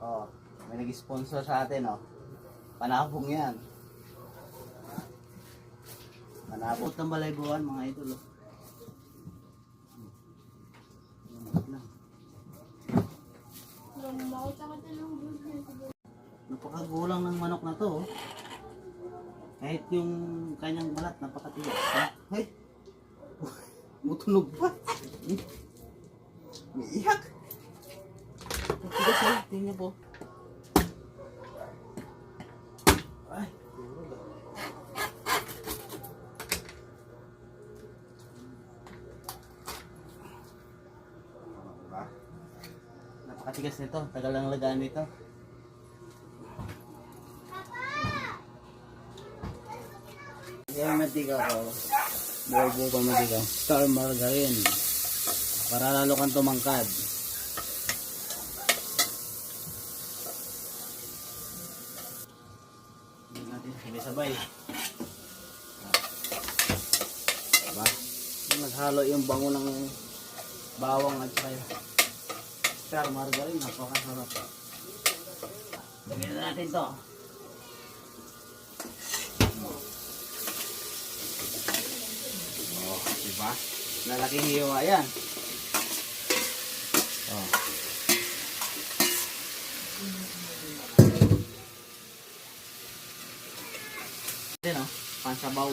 Oh, may nag-sponsor sa atin, oh. Panabong yan. Panabong ng Balaybuan, mga idol, oh. Napakagulang ng manok na to, oh. Kahit yung kanyang balat, napakatigas. Ay! Mutunog pa! May iyak! Matigas, eh. Tingnan po. Ay! Napakatigas nito. Tagal lang lagaan nito. Yung matigaw ko, buo-buo pa matigaw. Star margarine. Para lalo kang tumangkad. Hindi natin sabay-sabay. Diba? Naghalo yung bango ng bawang at saka star margarine. Napakasarap. Lagyan na natin to. Diba? Lalaking hiwa yan. Oh. Ito, no? Pansabaw.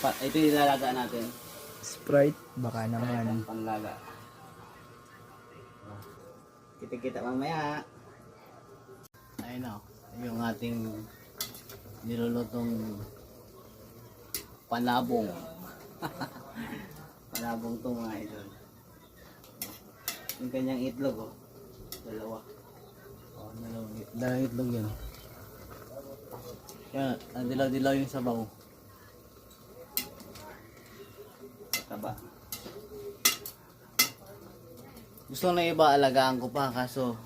Ito yung ilalaga natin. Sprite, baka naman. Panlaga. Kita-kita mamaya. Ayun, no? Yung ating nilulutong panabong. Panabong to, mga idol. Yung kanyang itlog, oh. Dalawa. Oh, dalawang itlog yun. Yan, ang dilaw-dilaw yung sabaw. Taba. Gusto na iba, alagaan ko pa, kaso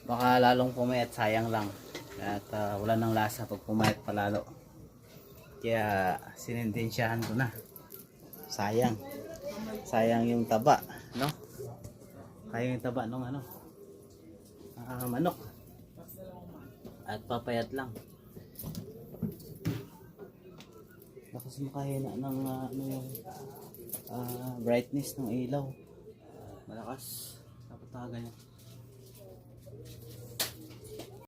baka lalong pumayat, sayang lang. At wala nang lasa pag pumayat palalo. Kaya sinintensyahan ko na. Sayang. Sayang yung taba, no? Sayang yung taba ng ano? Manok. At papayat lang. Lakas makahina ng ano yung brightness ng ilaw. Malakas. Dapat ganyan.